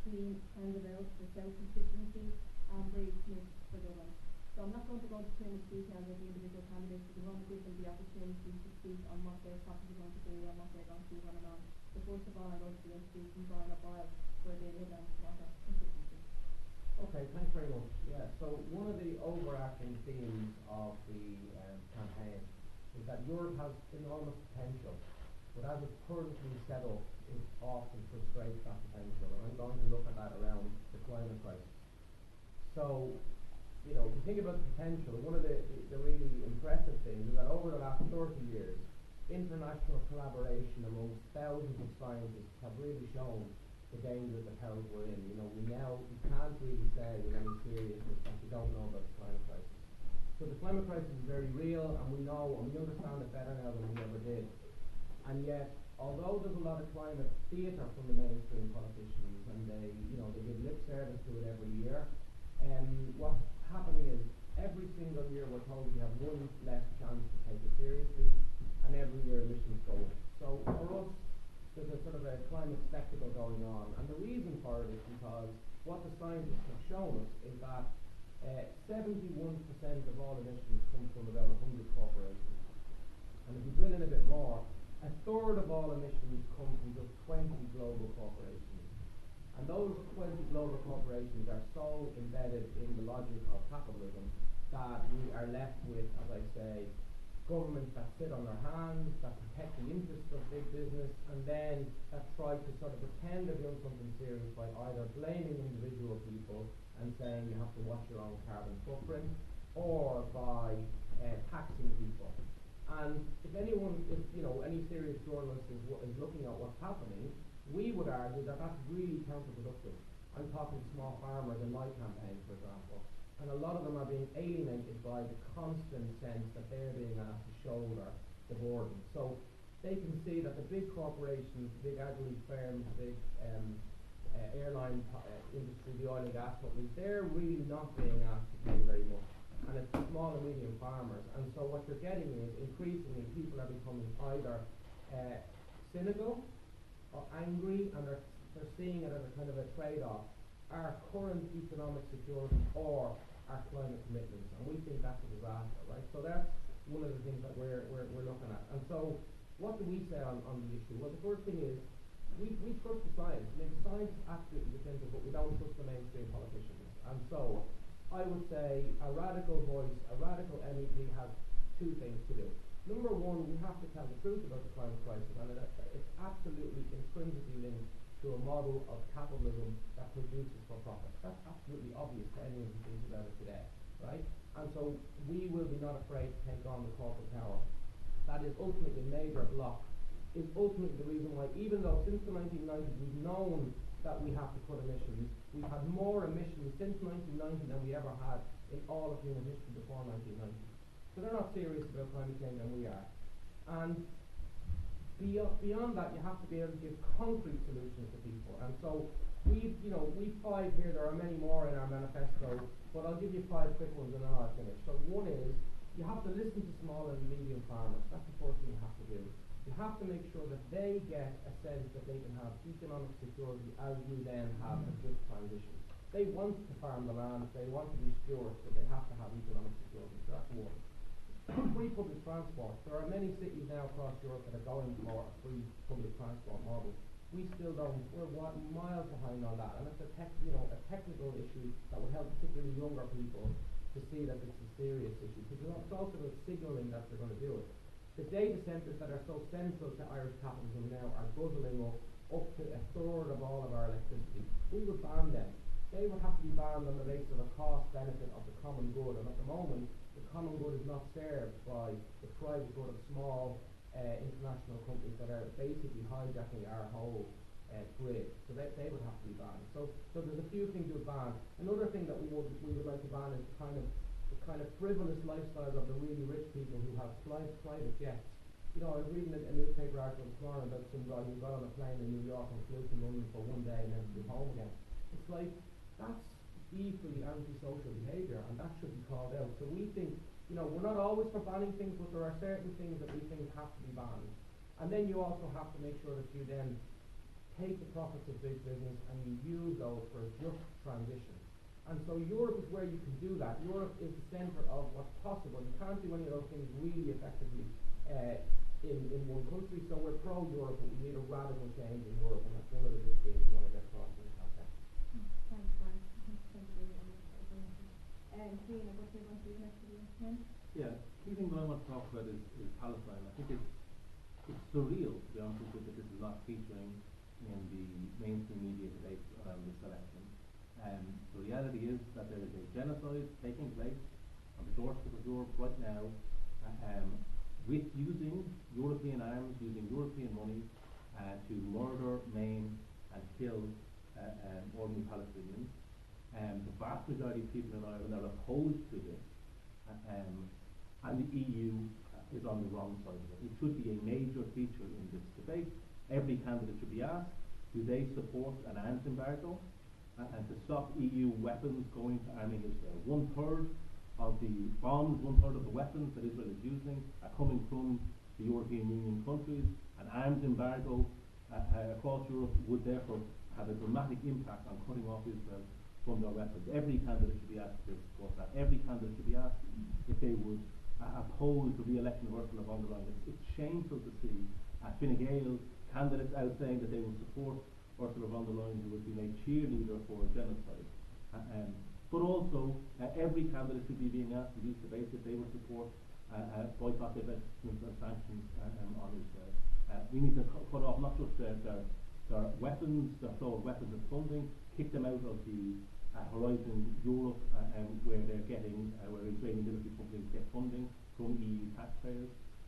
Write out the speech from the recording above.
Clean Hangabout for South constituency, and Brave Smith for Dublin. So I'm not going to go into too much detail with the individual candidates, because we want to give them the opportunity to speak on what their topic is going to be and what they're going to be running on. So first of all, I'm going to be introducing Brian O'Boyle for the Midlands Water constituency. Okay, thanks very much. Yeah, so one of the overarching themes of the campaign is that Europe has enormous potential, but as it's currently set up, it often frustrates that potential, and I'm going to look at that around the climate crisis. So, if you think about the potential, one of the really impressive things is that over the last 30 years, international collaboration amongst thousands of scientists have really shown the danger of the perils we're in. We can't really say with any seriousness that we don't know about the climate crisis. So the climate crisis is very real, and we know and we understand it better now than we ever did. And yet, although there's a lot of climate theatre from the mainstream politicians, and they give lip service to it every year, what's happening is every single year we're told we have one less chance to take it seriously, and every year emissions go up. So for us, there's a sort of a climate spectacle going on, and the reason for it is because what the scientists have shown us is that 71% of all emissions come from about 100 corporations. And if you drill in a bit more, a third of all emissions come from just 20 global corporations. And those 20 global corporations are so embedded in the logic of capitalism that we are left with, as I say, governments that sit on their hands, that protect the interests of big business, and then that try to sort of pretend they're doing something serious by either blaming individual people and saying you have to watch your own carbon footprint, or by taxing people. And if any serious journalist is looking at what's happening, we would argue that that's really counterproductive. I'm talking small farmers in my campaign, for example, and a lot of them are being alienated by the constant sense that they're being asked to shoulder the burden. So they can see that the big corporations, the big agri firms, the big airline industry, the oil and gas companies, they're really not being asked to pay very much. And it's small and medium farmers. And so what you're getting is increasingly people are becoming either cynical or angry, and they're seeing it as a kind of a trade-off: our current economic security or our climate commitments. And we think that's a disaster, right? So that's one of the things that we're looking at. And so what do we say on the issue? Well, the first thing is we trust the science. I mean, science is absolutely definitive, but we don't trust the mainstream politicians. And so I would say a radical voice, a radical MEP has two things to do. Number one, we have to tell the truth about the climate crisis, and it's absolutely intrinsically linked to a model of capitalism that produces for profit. That's absolutely obvious to anyone who thinks about it today, right? And so we will be not afraid to take on the corporate power. That is ultimately a major block, is ultimately the reason why, even though since the 1990s we've known that we have to cut emissions, we've had more emissions since 1990 than we ever had in all of human history before 1990. So they're not serious about climate change, and we are. And beyond that, you have to be able to give concrete solutions to people. And so we've five here. There are many more in our manifesto, but I'll give you five quick ones and then I'll finish. So one is, you have to listen to small and medium farmers. That's the first thing you have to do. You have to make sure that they get a sense that they can have economic security as you then have a just transition. They want to farm the land, they want to be stewards, but they have to have economic security. So that's one. Free public transport. There are many cities now across Europe that are going for a free public transport model. We still don't. We're miles behind on that, and it's a technical issue that would help particularly younger people to see that it's a serious issue. Because it's also about signalling that they're going to do it. The data centres that are so central to Irish capitalism now are guzzling up to a third of all of our electricity. We would ban them. They would have to be banned on the basis of a cost benefit of the common good, and at the moment the common good is not served by the private good of small international companies that are basically hijacking our whole grid. So they would have to be banned. So there's a few things to ban. Another thing that we would like to ban is the kind of frivolous lifestyles of the really rich people who have private jets. I was reading a newspaper article this morning about some guy who got on a plane in New York and flew to London for one day and then flew home again. It's like, that's deeply antisocial behaviour, and that should be called out. So we think, we're not always for banning things, but there are certain things that we think have to be banned. And then you also have to make sure that you then take the profits of big business and you use those for a just transition. And so Europe is where you can do that. Europe is the centre of what's possible. You can't do any of those things really effectively in one country. So we're pro-Europe, but we need a radical change in Europe, and that's one of the big things we want to get across in the campaign. Thanks, Brian. Thank you very much for your information. Cian, what do you want to do next to the Yeah, key thing that I want to talk about is Palestine. I think it's surreal, to be honest with you, that this is not featuring in the mainstream media debate around this election. The reality is that there is a genocide taking place on the doorstep of Europe right now, with using European arms, using European money to murder, maim and kill ordinary Palestinians. The vast majority of people in Ireland are opposed to this, and the EU is on the wrong side of it. It should be a major feature in this debate. Every candidate should be asked, do they support an arms embargo and to stop EU weapons going to arming Israel? 1/3 of the bombs, 1/3 of the weapons that Israel is using are coming from the European Union countries. An arms embargo across Europe would therefore have a dramatic impact on cutting off Israel from their weapons. Every candidate should be asked to support that. Every candidate should be asked if they would oppose the re-election of Ursula von der Leyen. It's shameful to see Fine Gael candidates out saying that they will support Ursula von der Leyen, who has been a cheerleader for genocide. But also, every candidate should be being asked in these debates if they will support boycott, divestment and sanctions on Israel. We need to cut off not just their weapons, their flow of weapons and funding, kick them out of the Horizon Europe, where they're getting, where Israeli military companies get funding from EU taxpayers.